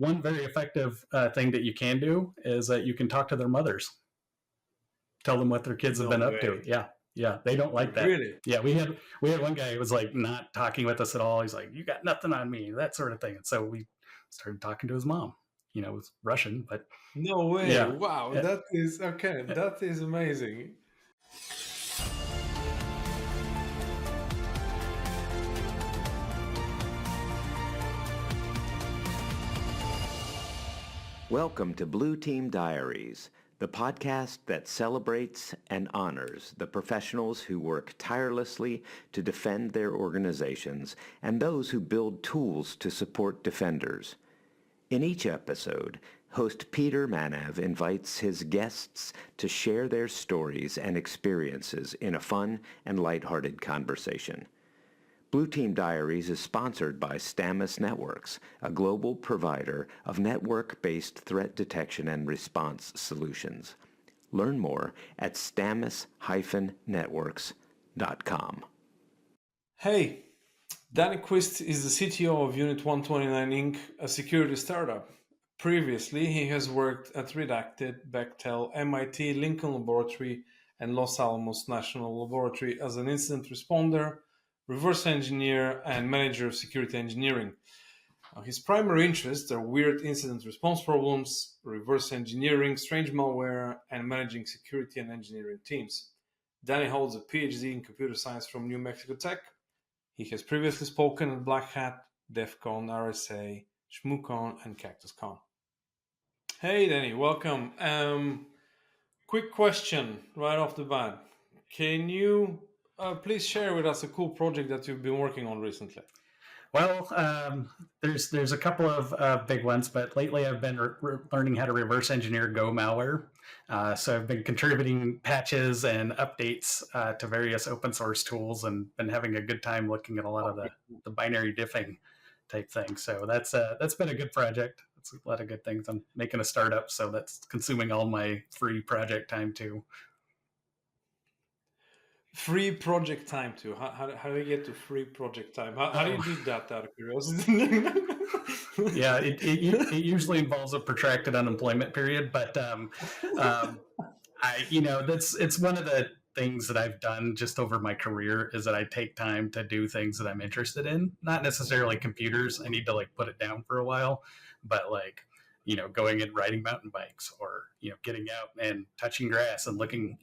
one very effective thing that you can do is that you can talk to their mothers, tell them what their kids have been up to. Yeah, they don't like that. Really? Yeah, we had one guy who was like not talking with us at all. He's like, "You got nothing on me," that sort of thing. And so we started talking to his mom. It was Russian, but No way. yeah. Wow, that is okay. That is amazing. Welcome to Blue Team Diaries, the podcast that celebrates and honors the professionals who work tirelessly to defend their organizations and those who build tools to support defenders. In each episode, host Peter Manev invites his guests to share their stories and experiences in a fun and lighthearted conversation. Blue Team Diaries is sponsored by Stamus Networks, a global provider of network-based threat detection and response solutions. Learn more at stamus-networks.com. Hey, Danny Quist is the CTO of Unit 129 Inc., a security startup. Previously, he has worked at Redacted, Bechtel, MIT, Lincoln Laboratory, and Los Alamos National Laboratory as an incident responder, reverse engineer, and manager of security engineering. His primary interests are weird incident response problems, reverse engineering, strange malware, and managing security and engineering teams. Danny holds a PhD in computer science from New Mexico Tech. He has previously spoken at Black Hat, DEF CON, RSA, ShmooCon, and CactusCon. Hey, Danny, welcome. Quick question right off the bat. Can you please share with us a cool project that you've been working on recently? Well, there's a couple of big ones, but lately I've been learning how to reverse engineer Go malware. So I've been contributing patches and updates to various open source tools, and been having a good time looking at a lot of the binary diffing type thing. So that's been a good project. It's a lot of good things. I'm making a startup, so that's consuming all my free project time too. Free project time too. How do you get to free project time? How do you do that out of curiosity? Yeah, it usually involves a protracted unemployment period, but it's one of the things that I've done just over my career is that I take time to do things that I'm interested in. Not necessarily computers. I need to put it down for a while, but going and riding mountain bikes, or getting out and touching grass and looking,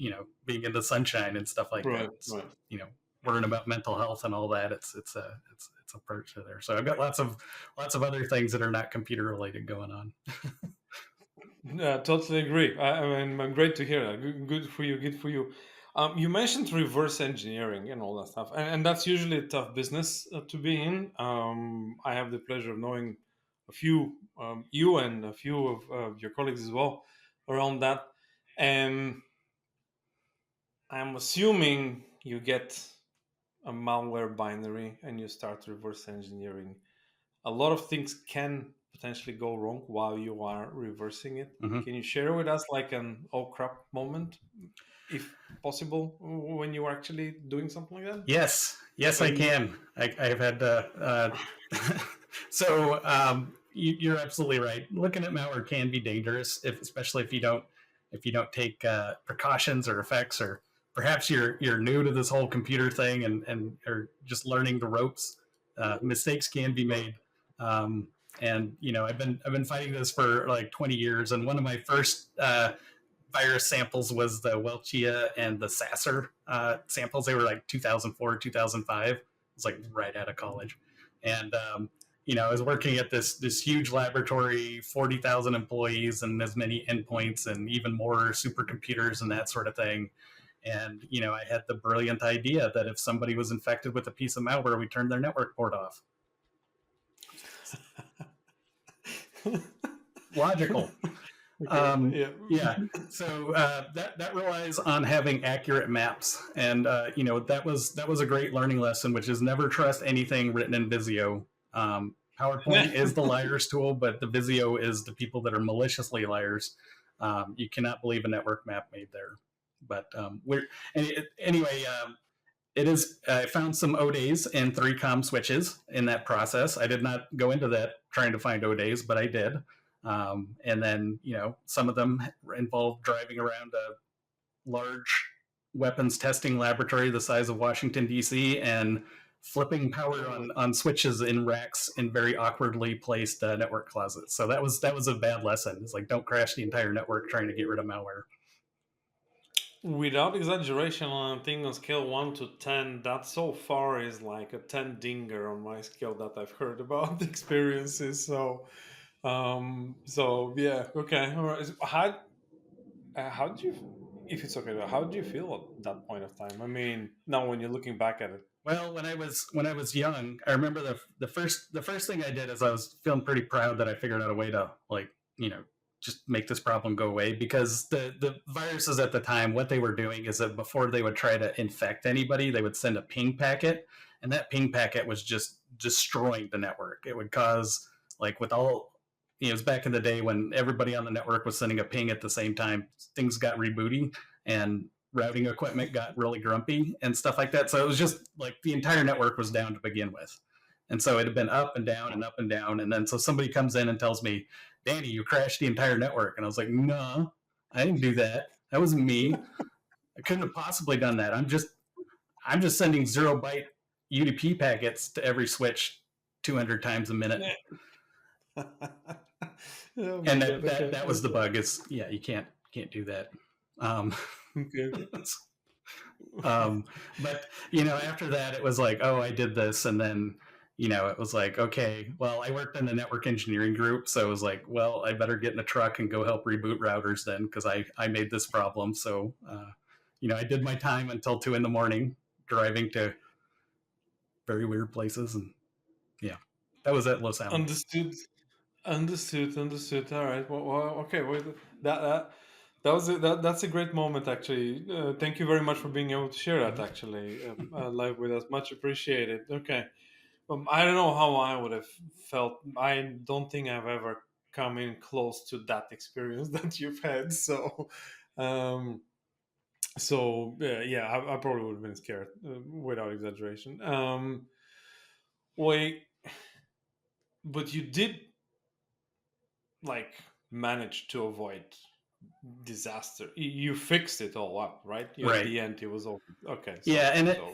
being in the sunshine and stuff like that. Right. Learning about mental health and all that. It's a approach to there. So I've got lots of other things that are not computer related going on. Yeah, totally agree. I mean, great to hear that. Good for you. Good for you. You mentioned reverse engineering and all that stuff, and that's usually a tough business to be in. I have the pleasure of knowing a few, you and a few of your colleagues as well, around that. And I'm assuming you get a malware binary and you start reverse engineering. A lot of things can potentially go wrong while you are reversing it. Mm-hmm. Can you share with us an oh crap moment, if possible, when you were actually doing something like that? Yes, I can. I've had so you're absolutely right. Looking at malware can be dangerous, especially if you don't take precautions or effects, or perhaps you're new to this whole computer thing and are just learning the ropes. Mistakes can be made. And I've been fighting this for 20 years, and one of my first virus samples was the Welchia and the Sasser samples. They were 2004, 2005. It was right out of college, and I was working at this huge laboratory, 40,000 employees and as many endpoints and even more supercomputers and that sort of thing. And I had the brilliant idea that if somebody was infected with a piece of malware, we turned their network port off. Logical. Yeah. So that relies on having accurate maps, and that was a great learning lesson, which is never trust anything written in Visio. PowerPoint is the liar's tool, but the Visio is the people that are maliciously liars. You cannot believe a network map made there. But It is. I found some ODays and 3COM switches in that process. I did not go into that trying to find ODays, but I did. And then, some of them involved driving around a large weapons testing laboratory the size of Washington, D.C., and flipping power on switches in racks in very awkwardly placed network closets. So that was a bad lesson. It's like, don't crash the entire network trying to get rid of malware. Without exaggeration, on a thing on scale 1 to 10, that so far is like a 10 dinger on my scale that I've heard about the experiences. So yeah, okay. All right. How did you, if it's okay, how did you feel at that point of time? I mean, now when you're looking back at it. Well, when I was young, I remember the first thing I did is I was feeling pretty proud that I figured out a way to, like, just make this problem go away, because the viruses at the time, what they were doing is that before they would try to infect anybody, they would send a ping packet, and that ping packet was just destroying the network. It would cause, like, with all, it was back in the day when everybody on the network was sending a ping at the same time, things got rebooting and routing equipment got really grumpy and stuff like that. So it was just like the entire network was down to begin with. And so it had been up and down and up and down. And then so somebody comes in and tells me, Danny, you crashed the entire network. And I was like, no, I didn't do that. That wasn't me. I couldn't have possibly done that. I'm just sending 0 byte UDP packets to every switch 200 times a minute. And that was the bug. Is you can't do that. Okay. But after that, it was like, oh, I did this, and then it was like, okay, well, I worked in the network engineering group, so it was like, well, I better get in a truck and go help reboot routers then, because I made this problem. So I did my time until 2 a.m. driving to very weird places, and that was at Los Alamos. Understood. All right. Well, okay. Well, that's a great moment, actually. Thank you very much for being able to share that, actually, live with us. Much appreciated. Okay. I don't know how I would have felt. I don't think I've ever come in close to that experience that you've had. So, I probably would have been scared, without exaggeration. Wait, but you did, like, manage to avoid disaster. You fixed it all up, right? Right. At the end, it was all okay. So,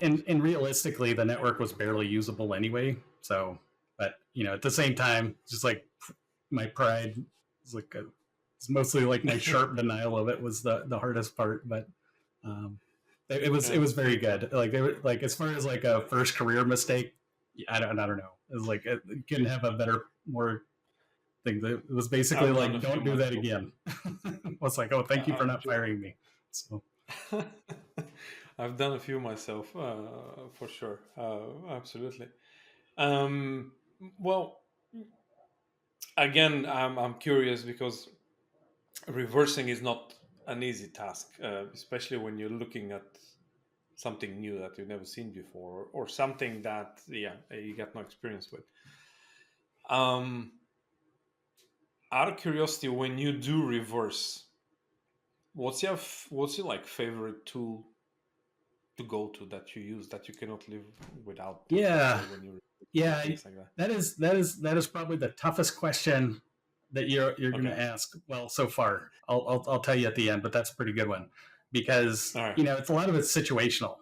and realistically, the network was barely usable anyway. So, but at the same time, just like my pride is like it's mostly like my sharp denial of it was the hardest part. But it was very good. Like they were like, as far as like a first career mistake, I don't know. It was like, you couldn't have a better, more thing. It was basically like, don't do that again. I was like, oh, thank you for not firing me. So I've done a few myself, for sure. Absolutely. Well, again, I'm curious, because reversing is not an easy task, especially when you're looking at something new that you've never seen before, or something that you got no experience with. Out of curiosity, when you do reverse, what's your like favorite tool to go to that you use that you cannot live without? When that is probably the toughest question that you're going to ask. Well, so far, I'll tell you at the end, but that's a pretty good one, because it's a lot of it's situational,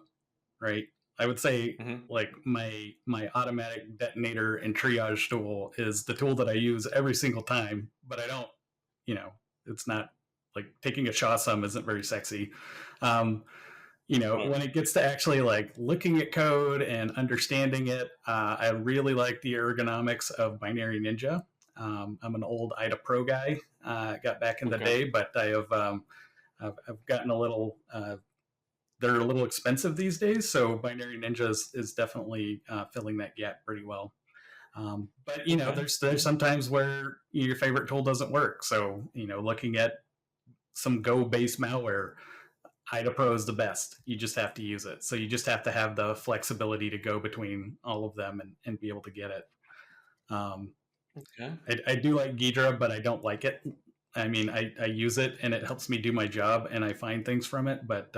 right? I would say like my automatic detonator and triage tool is the tool that I use every single time, but I don't, it's not like taking a SHA-SUM isn't very sexy. When it gets to actually like looking at code and understanding it, I really like the ergonomics of Binary Ninja. I'm an old IDA Pro guy, got back in the day, but I've gotten a little, they're a little expensive these days. So Binary Ninja is definitely filling that gap pretty well. But there's sometimes where your favorite tool doesn't work. So, looking at some Go-based malware, IDA Pro is the best. You just have to use it. So you just have to have the flexibility to go between all of them and be able to get it. I do like Ghidra, but I don't like it. I mean, I use it and it helps me do my job and I find things from it, but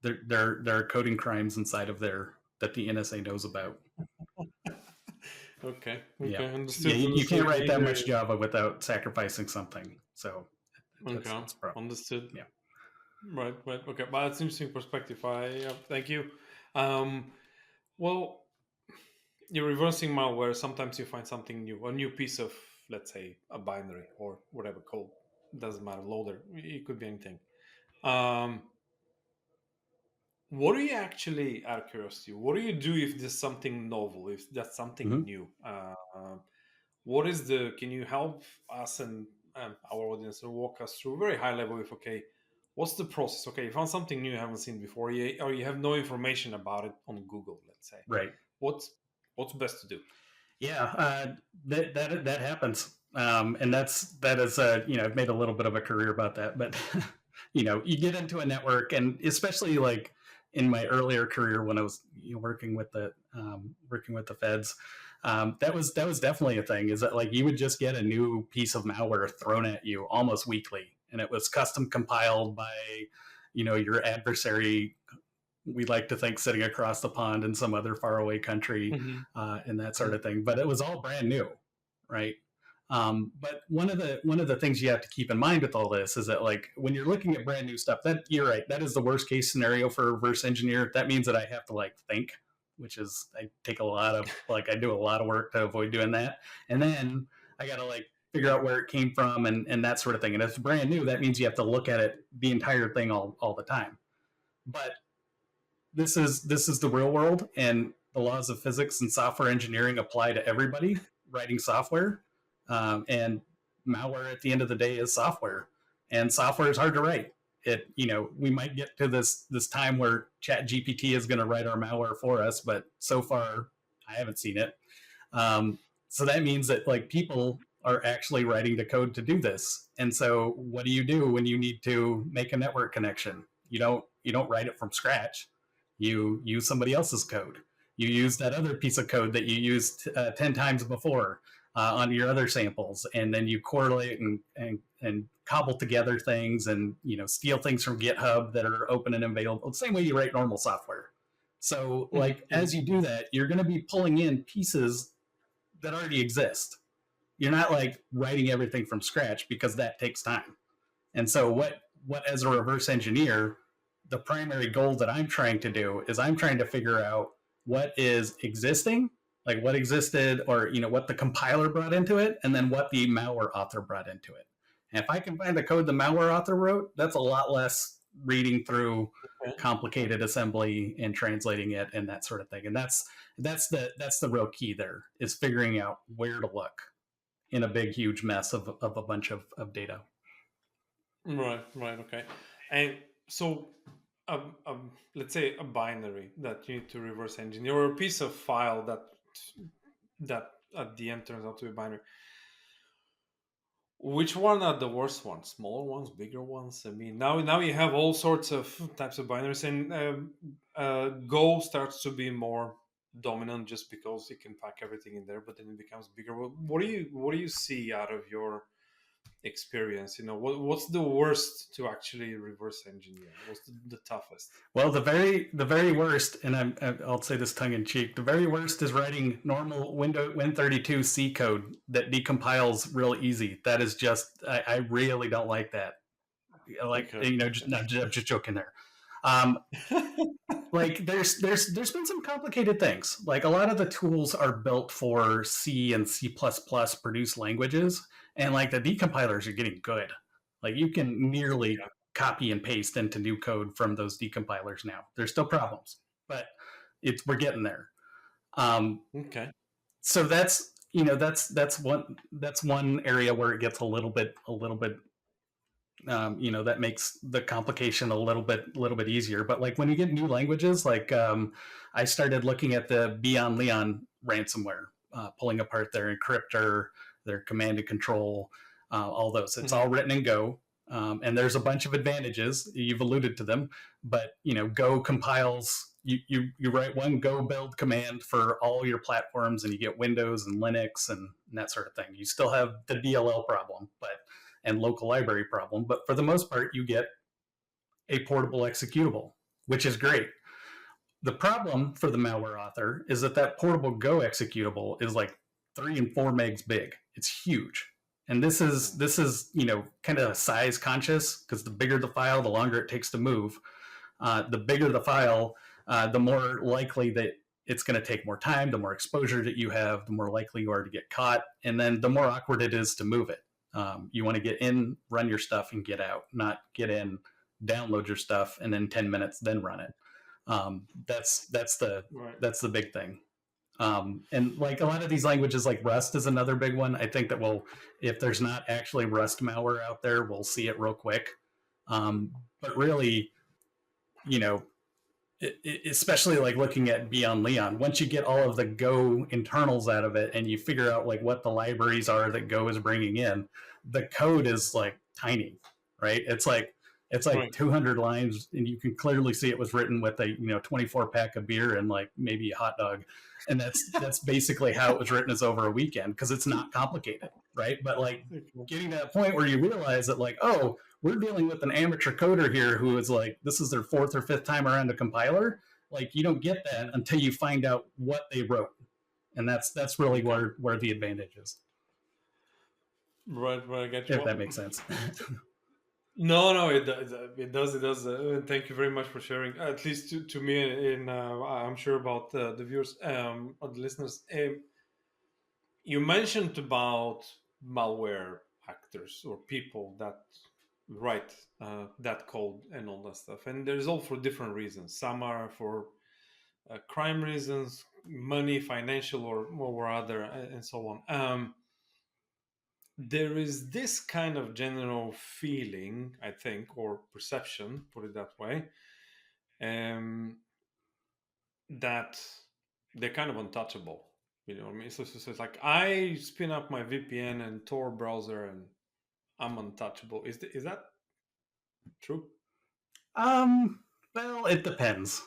there are coding crimes inside of there that the NSA knows about. Okay, Yeah, understood. you can't Understood. write that much Java without sacrificing something. So Okay, that's a problem. understood. Yeah. Right. Okay, but that's an interesting perspective. Thank you. Um, well, you're reversing malware. Sometimes you find something new, a new piece of, let's say, a binary or whatever code. Doesn't matter. Loader. It could be anything. Um, what do you actually, out of curiosity, what do you do if there's something novel, if that's something Mm-hmm. new? What is the? Can you help us and our audience to walk us through very high level? If okay, what's the process? Okay, you found something new you haven't seen before, or you have no information about it on Google. Let's say, Right. what's best to do? Yeah, that happens, and that is I've made a little bit of a career about that, but you get into a network, and especially like in my earlier career when I was working with the feds, that was definitely a thing. Is that like you would just get a new piece of malware thrown at you almost weekly, and it was custom compiled by your adversary. We like to think sitting across the pond in some other faraway country, Mm-hmm. and that sort of thing. But it was all brand new, right? But one of the things you have to keep in mind with all this is that like when you're looking at brand new stuff, that you're right, that is the worst case scenario for a reverse engineer. That means that I have to like think, which is I take a lot of I do a lot of work to avoid doing that, and then I got to like figure out where it came from and that sort of thing. And if it's brand new, that means you have to look at it the entire thing all the time. But this is the real world, and the laws of physics and software engineering apply to everybody writing software. And malware, at the end of the day, is software, and software is hard to write. We might get to this time where Chat GPT is going to write our malware for us, but so far, I haven't seen it. So that means that like people are actually writing the code to do this. And so, what do you do when you need to make a network connection? You don't write it from scratch. You use somebody else's code. You use that other piece of code that you used 10 times before on your other samples, and then you correlate and cobble together things, and steal things from GitHub that are open and available, the same way you write normal software. So like as you do that, you're going to be pulling in pieces that already exist. You're not like writing everything from scratch, because that takes time. And so what as a reverse engineer, the primary goal that I'm trying to do is I'm trying to figure out what is existing, like what existed, or what the compiler brought into it, and then what the malware author brought into it. And if I can find the code the malware author wrote, that's a lot less reading through complicated assembly and translating it and that sort of thing. And that's the real key there, is figuring out where to look in a big huge mess of a bunch of data. Right. Okay. And so, let's say a binary that you need to reverse engineer, or a piece of file that at the end turns out to be binary. Which one are the worst ones? Smaller ones, bigger ones? I mean, now you have all sorts of types of binaries, and Go starts to be more dominant just because it can pack everything in there. But then it becomes bigger. What do you see out of your experience? What's the worst to actually reverse engineer? What's the toughest? Well, the very worst, and I'll say this tongue in cheek, the very worst is writing normal Win32 C code that decompiles real easy. That is just I really don't like that. Like Okay. I'm just joking there. Like there's been some complicated things. Like a lot of the tools are built for C and C++ produced languages, and like the decompilers are getting good. Like you can nearly copy and paste into new code from those decompilers now. There's still problems, but we're getting there. Okay. So that's one area where it gets a little bit that makes the complication a little bit easier. But like when you get new languages, like I started looking at the Beyond Leon ransomware, pulling apart their encryptor, their command and control, all those. It's all written in Go. And there's a bunch of advantages. You've alluded to them, but Go compiles. You write one Go build command for all your platforms, and you get Windows and Linux and that sort of thing. You still have the DLL problem, and local library problem, but for the most part, you get a portable executable. which is great. The problem for the malware author is that portable Go executable is like 3 and 4 megs big. It's huge. And this is kind of size conscious, because the bigger the file, the longer it takes to move. The bigger the file, the more likely that it's going to take more time, the more exposure that you have, the more likely you are to get caught, and then the more awkward it is to move it. You want to get in, run your stuff, and get out, not get in, download your stuff, and then 10 minutes, then run it. That's the big thing. And like a lot of these languages, like Rust is another big one. I think that if there's not actually Rust malware out there, we'll see it real quick. But really, especially like looking at Beyond Leon, once you get all of the Go internals out of it and you figure out like what the libraries are that Go is bringing in, the code is like tiny, right? It's like right. 200 lines, and you can clearly see it was written with a 24 pack of beer and like maybe a hot dog, and that's basically how it was written, is over a weekend, because it's not complicated, right? But like getting to that point where you realize that like, oh, we're dealing with an amateur coder here who is like, this is their 4th or 5th time around a compiler. Like, you don't get that until you find out what they wrote, and that's really where the advantage is. Right, I get you. If that makes sense. No, it does. Thank you very much for sharing, at least to me, and I'm sure about the viewers, or the listeners. You mentioned about malware actors or people that write that code and all that stuff, and there's all for different reasons. Some are for crime reasons, money, financial, or other, and so on. There is this kind of general feeling, I think, or perception, put it that way, that they're kind of untouchable. You know what I mean? So it's like, I spin up my VPN and Tor browser and I'm untouchable. Is that true? Well, it depends.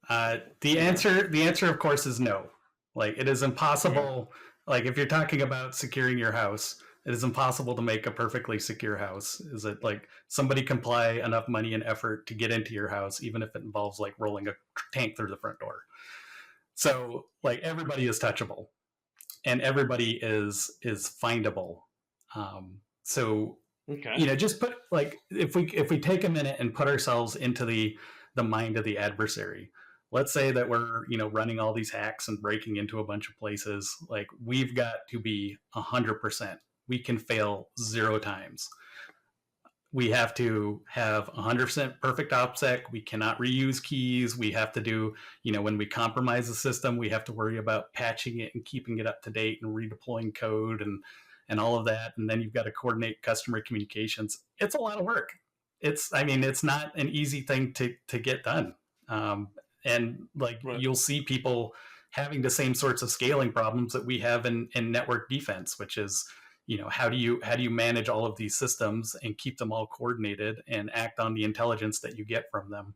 The answer, of course, is no. Like, it is impossible. Okay. Like, if you're talking about securing your house, it is impossible to make a perfectly secure house. Is it like somebody can apply enough money and effort to get into your house, even if it involves like rolling a tank through the front door? So like, everybody is touchable, and everybody is findable. So okay. Just put, like, if we take a minute and put ourselves into the mind of the adversary. Let's say that we're running all these hacks and breaking into a bunch of places. Like, we've got to be 100%. We can fail 0 times. We have to have 100% perfect OPSEC. We cannot reuse keys. We have to do, when we compromise the system, we have to worry about patching it and keeping it up to date and redeploying code and all of that. And then you've got to coordinate customer communications. It's a lot of work. It's not an easy thing to get done. And like, right. You'll see people having the same sorts of scaling problems that we have in network defense, which is, how do you manage all of these systems and keep them all coordinated and act on the intelligence that you get from them?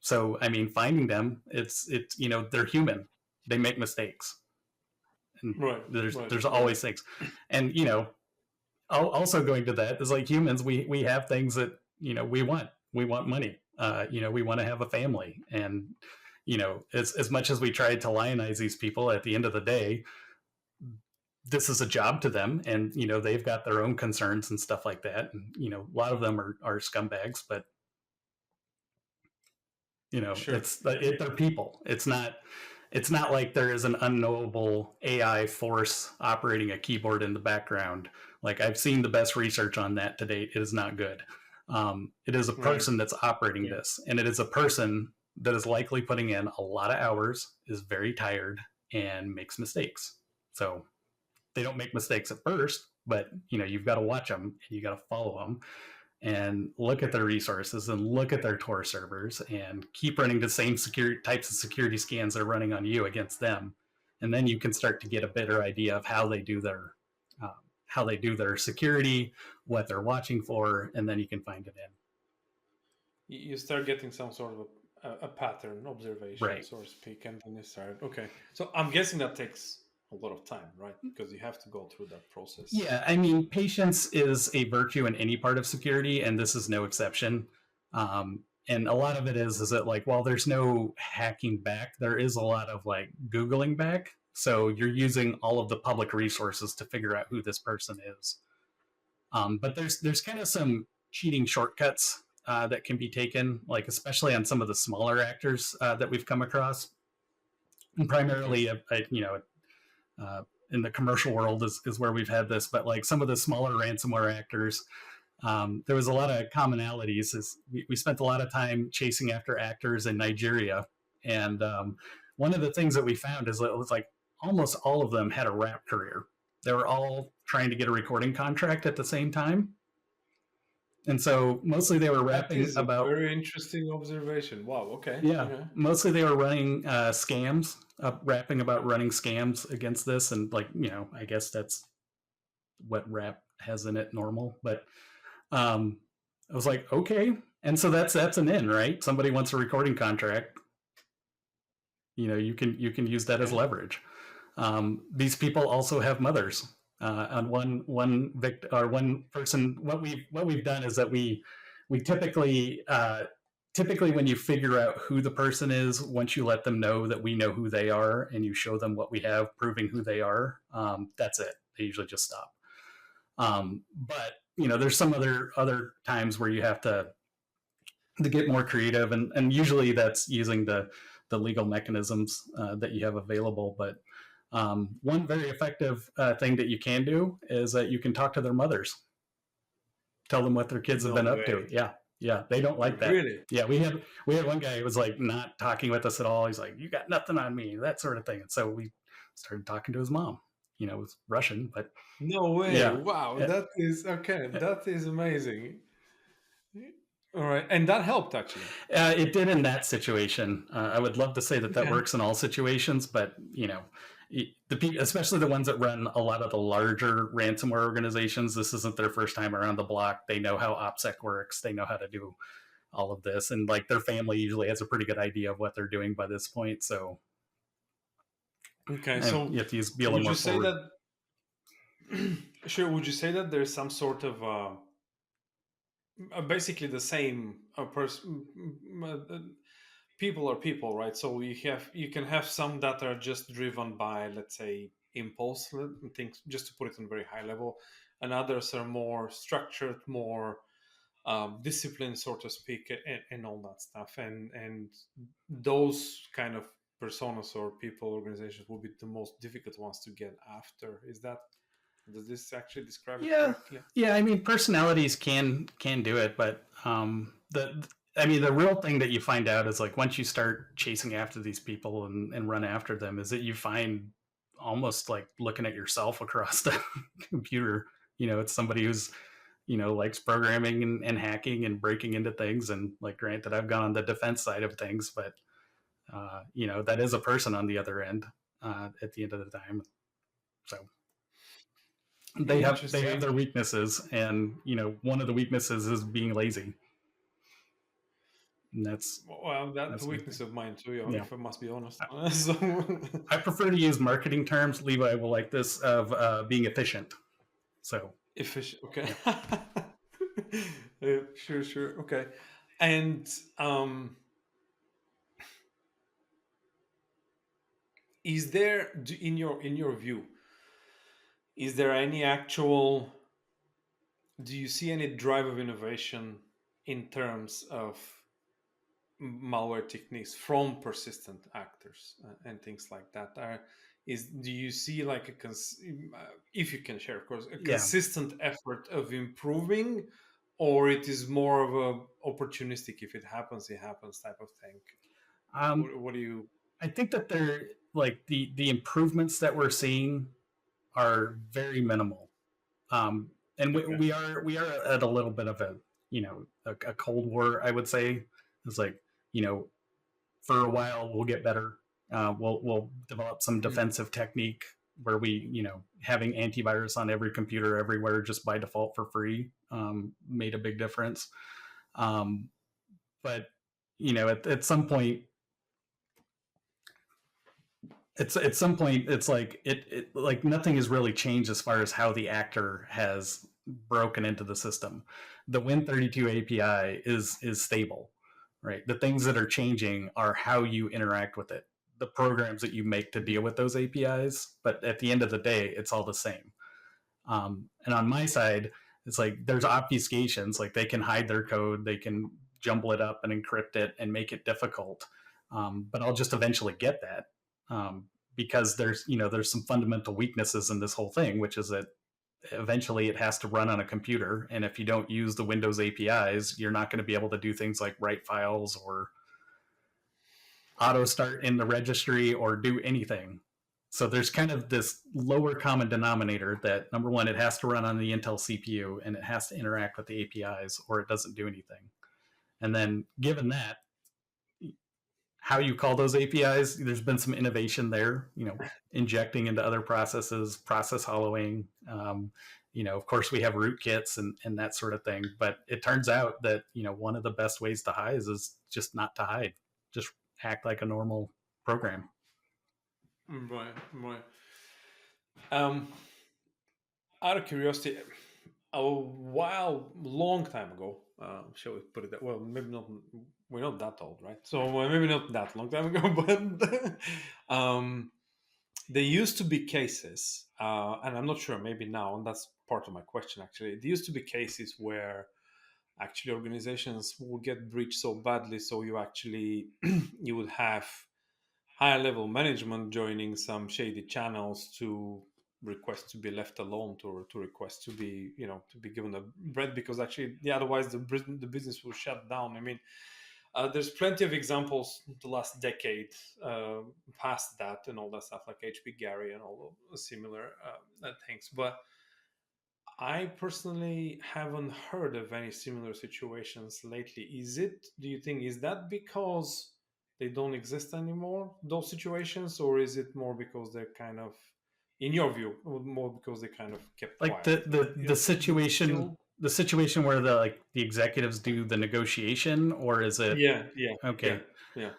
So, finding them, it's they're human. They make mistakes. And right. There's always things. And, also going to that is, like, humans, we have things that, we want. We want money. We want to have a family. And, as much as we try to lionize these people, at the end of the day, this is a job to them, and they've got their own concerns and stuff like that, and a lot of them are scumbags, but sure. They're people. It's not like there is an unknowable AI force operating a keyboard in the background. Like, I've seen the best research on that to date. It is not good. It is a person that's operating this, and it is a person that is likely putting in a lot of hours, is very tired, and makes mistakes. So they don't make mistakes at first, but you've got to watch them, and you got to follow them, and look at their resources, and look at their Tor servers, and keep running the same types of security scans they're running on you against them, and then you can start to get a better idea of how they do their security, what they're watching for, and then you can find it in. You start getting some sort of a pattern observation, right, so to speak, and then you start. Okay, so I'm guessing that takes a lot of time, right? Because you have to go through that process. Yeah, patience is a virtue in any part of security, and this is no exception. And a lot of it is that like, while there's no hacking back, there is a lot of like Googling back. So you're using all of the public resources to figure out who this person is. But there's kind of some cheating shortcuts that can be taken, like especially on some of the smaller actors that we've come across, and primarily, in the commercial world is where we've had this. But like some of the smaller ransomware actors, there was a lot of commonalities. We spent a lot of time chasing after actors in Nigeria, and one of the things that we found is that it was like almost all of them had a rap career. They were all trying to get a recording contract at the same time, and so mostly they were That rapping is a about. very interesting observation. Wow. Okay. Yeah, Okay. mostly they were running scams, rapping about running scams against this, and like I guess that's what rap has in it, normal. But I was like, okay, and so that's an in, right? Somebody wants a recording contract. You can use that as leverage. These people also have mothers. On one person, what we've done is that we typically when you figure out who the person is, once you let them know that we know who they are and you show them what we have proving who they are, that's it. They usually just stop. But there's some other times where you have to get more creative, and usually that's using the legal mechanisms that you have available. But one very effective thing that you can do is that you can talk to their mothers, tell them what their kids have been up to. Yeah, they don't like that. Really? Yeah, we had one guy who was like not talking with us at all. He's like, "You got nothing on me," that sort of thing. And so we started talking to his mom. It was Russian, but No way. yeah. Wow. Yeah. That is okay. That is amazing. All right. And that helped actually. It did in that situation. I would love to say that Okay. works in all situations, but the people, especially the ones that run a lot of the larger ransomware organizations, this isn't their first time around the block. They know how OPSEC works. They know how to do all of this, and like their family usually has a pretty good idea of what they're doing by this point. So Okay. So you have to be a little would more you say forward. that sure, would you say that there's some sort of basically the same person? People are people, right? So you can have some that are just driven by, let's say, impulse things, just to put it on a very high level, and others are more structured, more disciplined, so to speak, and all that stuff. And those kind of personas or people, organizations will be the most difficult ones to get after. Does this actually describe it correctly? Yeah. I mean, personalities can do it, but the real thing that you find out is like once you start chasing after these people and run after them, is that you find almost like looking at yourself across the computer. It's somebody who's likes programming and hacking and breaking into things. And like, granted, I've gone on the defense side of things, but that is a person on the other end at the end of the time. So they have their weaknesses, and one of the weaknesses is being lazy. And that's a weakness of mine too, if I must be honest. I prefer to use marketing terms. Levi will like this, of being efficient. So efficient, okay. Sure, okay. And is there, in your view, is there any actual, do you see any drive of innovation in terms of malware techniques from persistent actors and things like that? Do you see like if you can share, of course, a consistent effort of improving, or it is more of a opportunistic, if it happens type of thing? What do you? I think that they're like the improvements that we're seeing are very minimal, and we are at a little bit of a cold war, I would say. It's like for a while we'll get better. We'll develop some defensive technique where we having antivirus on every computer everywhere just by default for free made a big difference. But at some point. At some point, it's like it like nothing has really changed as far as how the actor has broken into the system. The Win32 API is stable, right? The things that are changing are how you interact with it, the programs that you make to deal with those APIs. But at the end of the day, it's all the same. And on my side, it's like there's obfuscations, like they can hide their code, they can jumble it up and encrypt it and make it difficult. But I'll just eventually get that, because there's some fundamental weaknesses in this whole thing, which is that eventually it has to run on a computer, and if you don't use the Windows APIs, you're not going to be able to do things like write files or auto start in the registry or do anything. So there's kind of this lower common denominator that, number one, it has to run on the Intel CPU and it has to interact with the APIs or it doesn't do anything. And then given that, how you call those APIs, there's been some innovation there, injecting into other processes, process hollowing. Of course, we have rootkits and that sort of thing. But it turns out that, one of the best ways to hide is just not to hide, just act like a normal program. Right. Out of curiosity, long time ago, shall we put it that? Well, maybe not. We're not that old, right? So maybe not that long time ago, but there used to be cases, and I'm not sure. Maybe now, and that's part of my question. Actually, there used to be cases where actually organizations would get breached so badly, so you would have higher level management joining some shady channels to request to be left alone, to request to be given a bread, because actually otherwise the business will shut down. I mean, there's plenty of examples the last decade past that and all that stuff, like HP Gary and all the similar things. But I personally haven't heard of any similar situations lately. Do you think, is that because they don't exist anymore, those situations, or is it more because they're kind of, in your view, more because they kind of kept like quiet? the situation where the executives do the negotiation, or is it? Okay. Yeah.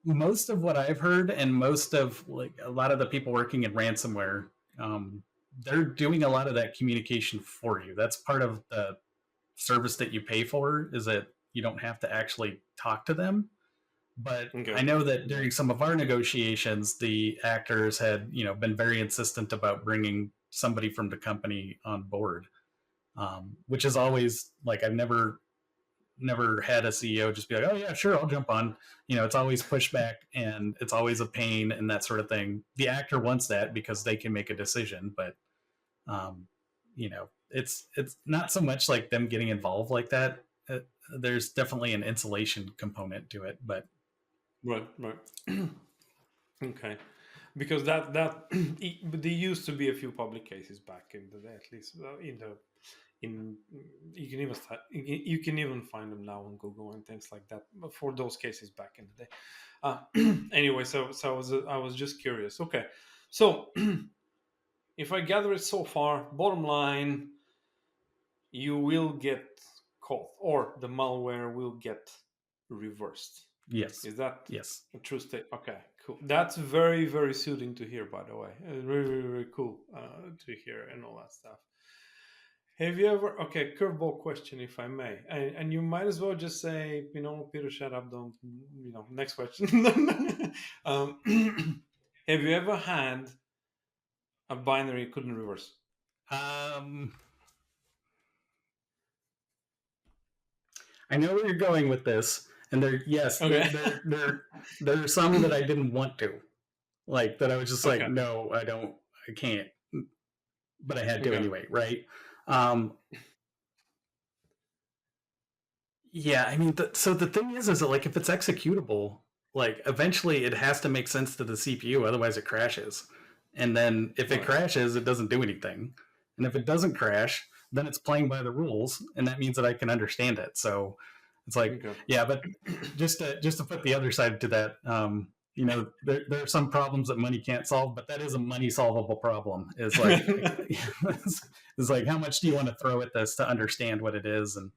Most of what I've heard, and most of a lot of the people working in ransomware, they're doing a lot of that communication for you. That's part of the service that you pay for, is that you don't have to actually talk to them. But okay. I know that during some of our negotiations, the actors had been very insistent about bringing somebody from the company on board, which is always I've never had a CEO just be like, oh yeah, sure, I'll jump on. It's always pushback and it's always a pain and that sort of thing. The actor wants that because they can make a decision, but it's not so much like them getting involved like that. There's definitely an insulation component to it, but right. Okay, because that there used to be a few public cases back in the day, at least you can even find them now on Google and things like that for those cases back in the day. Anyway, so I was just curious. Okay, so if I gather it so far, bottom line, you will get caught, or the malware will get reversed. Yes. Is that yes a true state? Okay, cool. That's very, very soothing to hear, by the way. Very, very, very cool to hear and all that stuff. Have you ever, curveball question, if I may, and you might as well just say, Peter, shut up, don't, next question. Have you ever had a binary you couldn't reverse? I know where you're going with this, and there are some that I didn't want to, that I was just no, I can't, but I had to anyway, right? Yeah, I mean, so the thing is that if it's executable, eventually it has to make sense to the CPU, otherwise it crashes. And then if it crashes, it doesn't do anything. And if it doesn't crash, then it's playing by the rules, and that means that I can understand it. So it's yeah, but just to put the other side to that, there are some problems that money can't solve, but that is a money solvable problem. It's it's how much do you want to throw at this to understand what it is, and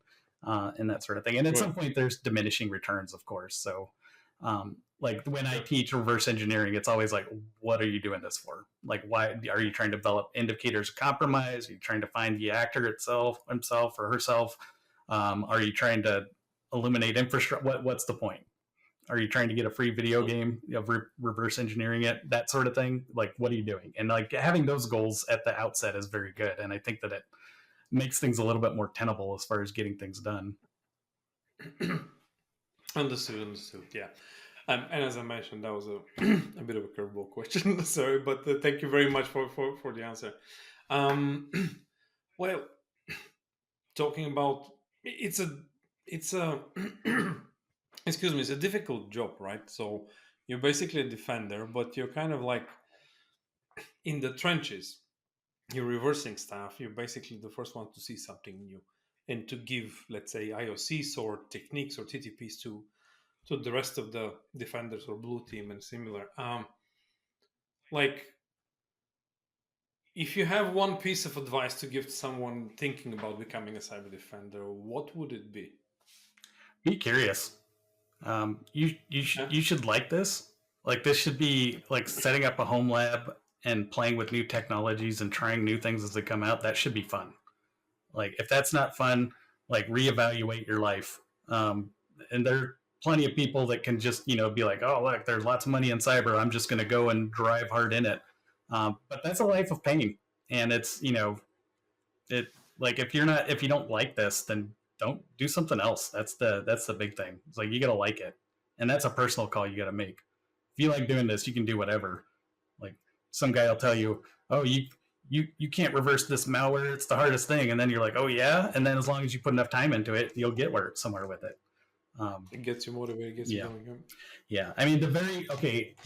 that sort of thing. And at some point, there's diminishing returns, of course. So, when I teach reverse engineering, it's always what are you doing this for? Why are you trying to develop indicators of compromise? Are you trying to find the actor himself or herself? Are you trying to eliminate infrastructure? What's the point? Are you trying to get a free video game of reverse engineering it, that sort of thing? Like, what are you doing? And like having those goals at the outset is very good, and I think that it makes things a little bit more tenable as far as getting things done. Understood. Yeah. And as I mentioned, that was a bit of a curveball question. Sorry, but thank you very much for the answer. Well, talking about it's a excuse me, it's a difficult job, right? So you're basically a defender, but you're kind of like in the trenches. You're reversing stuff. You're basically the first one to see something new and to give, let's say, IOCs or techniques or TTPs to the rest of the defenders or blue team and similar. Like, if you have one piece of advice to give to someone thinking about becoming a cyber defender, what would it be? Be curious. You should like this. Like, this should be like setting up a home lab and playing with new technologies and trying new things as they come out. That should be fun. Like, if that's not fun, like, reevaluate your life. And there are plenty of people that can just, be like, oh, look, there's lots of money in cyber. I'm just going to go and drive hard in it. But that's a life of pain. And it's, it like, if you don't like this, then don't do something else. That's the big thing. It's like, you got to like it. And that's a personal call you got to make. If you like doing this, you can do whatever. Like, some guy will tell you, oh, you can't reverse this malware. It's the hardest thing. And then you're like, oh yeah. And then as long as you put enough time into it, you'll get somewhere with it. It gets you motivated, gets you going. Yeah. I mean, the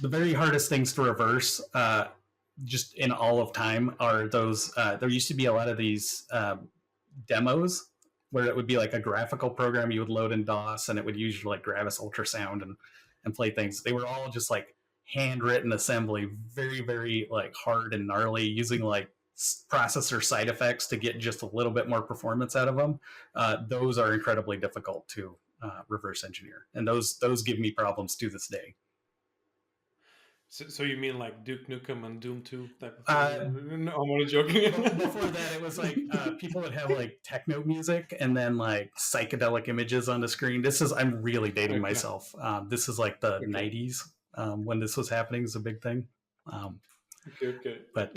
very hardest things to reverse, just in all of time, are those. There used to be a lot of these demos where it would be like a graphical program you would load in DOS, and it would use like Gravis ultrasound and play things. They were all just like handwritten assembly, very, very like hard and gnarly, using like processor side effects to get just a little bit more performance out of them. Those are incredibly difficult to reverse engineer, and those give me problems to this day. So you mean like Duke Nukem and Doom 2 type of thing? No, I'm only joking. Before that, it was like people would have like techno music and then like psychedelic images on the screen. I'm really dating myself. This is like the 90s when this was happening, is a big thing. Okay. But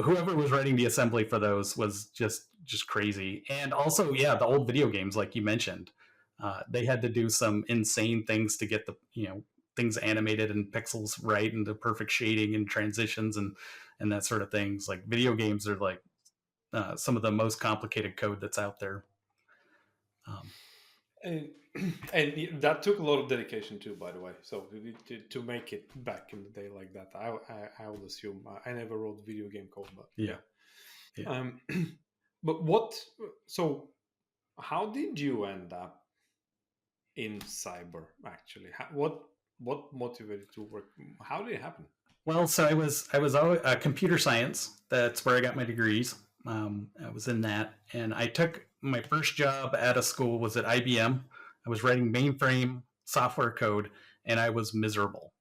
whoever was writing the assembly for those was just crazy. And also, the old video games, like you mentioned, they had to do some insane things to get the things animated in pixels right, and the perfect shading and transitions and that sort of things. Like, video games are like some of the most complicated code that's out there. And that took a lot of dedication too, by the way. So to make it back in the day like that, I would assume. I never wrote video game code, but yeah. But so how did you end up in cyber, actually? What motivated to work? How did it happen? Well, so I was always computer science. That's where I got my degrees. I was in that, and I took my first job out of school was at IBM. I was writing mainframe software code, and I was miserable.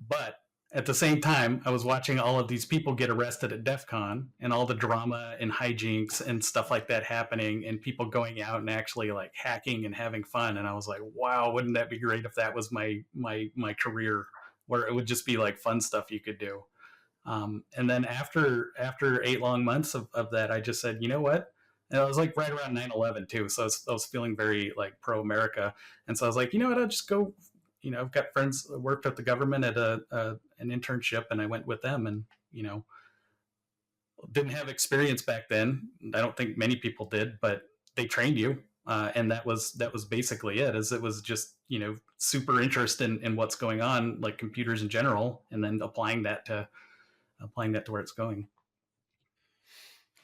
But at the same time, I was watching all of these people get arrested at DEF CON, and all the drama and hijinks and stuff like that happening, and people going out and actually like hacking and having fun. And I was like, wow, wouldn't that be great if that was my career, where it would just be like fun stuff you could do. And then after 8 long months of that, I just said, you know what? And it was like right around 9/11 too. So I was feeling very like pro-America. And so I was like, you know what? I'll just go, I've got friends that worked at the government at an internship, and I went with them, and, didn't have experience back then. I don't think many people did, but they trained you. And that was basically it. It was just, super interest in what's going on, like computers in general, and then applying that to where it's going.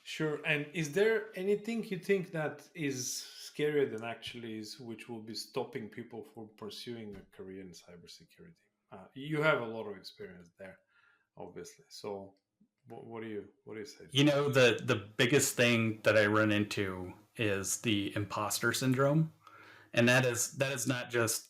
Sure. And is there anything you think that is scarier than actually is, which will be stopping people from pursuing a career in cybersecurity? You have a lot of experience there, obviously. So what do you say? The biggest thing that I run into is the imposter syndrome. And that is not just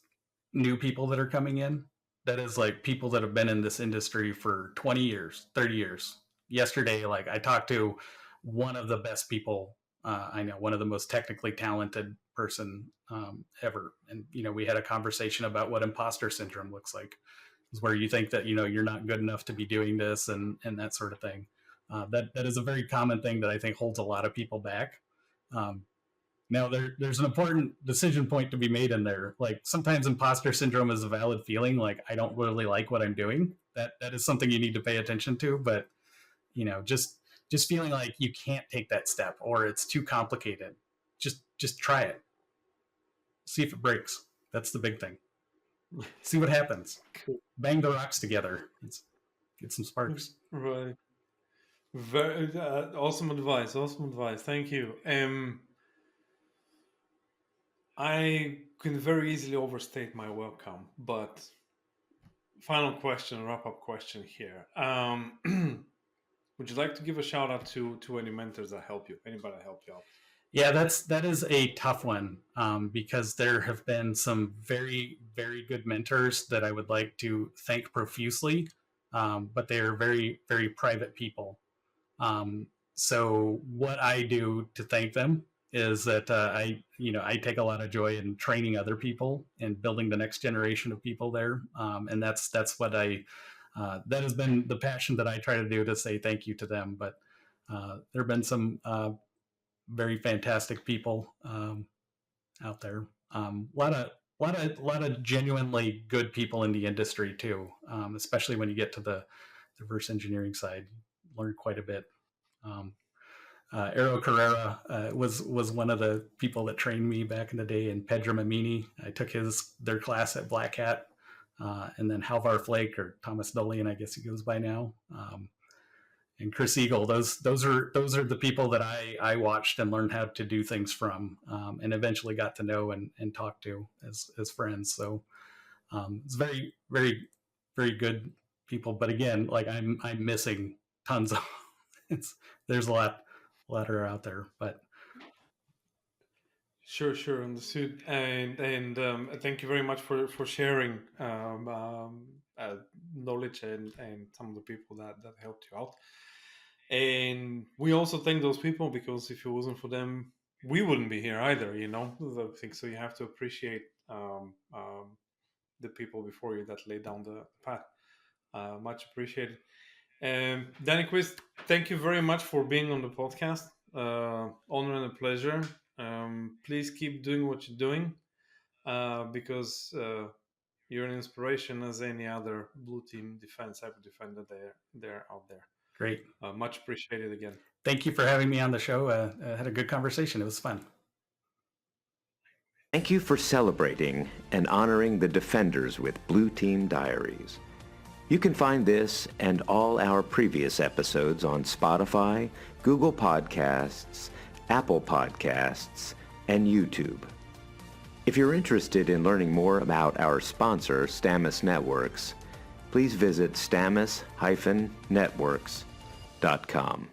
new people that are coming in. That is like people that have been in this industry for 20 years, 30 years. Yesterday, like, I talked to one of the best people I know one of the most technically talented person ever. And, we had a conversation about what imposter syndrome looks like, is where you think that, you're not good enough to be doing this and that sort of thing. That is a very common thing that I think holds a lot of people back. Now there's an important decision point to be made in there. Like sometimes imposter syndrome is a valid feeling. Like I don't really like what I'm doing. That is something you need to pay attention to. But just feeling like you can't take that step or it's too complicated. Just try it. See if it breaks. That's the big thing. See what happens. Cool. Bang the rocks together. Get some sparks. Right. Very awesome advice. Awesome advice. Thank you. I can very easily overstate my welcome, but final question, wrap-up question here. Would you like to give a shout out to any mentors that help you? Anybody that helped you out? Yeah, that is a tough one because there have been some very, very good mentors that I would like to thank profusely, but they are very, very private people. So what I do to thank them is that I take a lot of joy in training other people and building the next generation of people there, and that's what that has been the passion that I try to do, to say thank you to them. But there have been some very fantastic people out there. A lot of genuinely good people in the industry too, especially when you get to the reverse engineering side. Learned quite a bit. Eero Carrera was one of the people that trained me back in the day, and Pedro Mamini. I took their class at Black Hat, and then Halvar Flake, or Thomas Dolian, I guess he goes by now, and Chris Eagle. Those are the people that I watched and learned how to do things from, and eventually got to know and talk to as friends. So it's very, very, very good people. But again, like I'm missing tons of. There's a lot are out there, but sure, understood. And thank you very much for sharing knowledge and some of the people that helped you out. And we also thank those people, because if it wasn't for them, we wouldn't be here either. I think so. You have to appreciate the people before you that laid down the path. Much appreciated. Danny Quist, thank you very much for being on the podcast. Honor and a pleasure. Please keep doing what you're doing, because you're an inspiration as any other blue team cyber defender they're out there. Great. Much appreciated again. Thank you for having me on the show. I had a good conversation. It was fun. Thank you for celebrating and honoring the defenders with Blue Team Diaries. You can find this and all our previous episodes on Spotify, Google Podcasts, Apple Podcasts, and YouTube. If you're interested in learning more about our sponsor, Stamus Networks, please visit stamus-networks.com.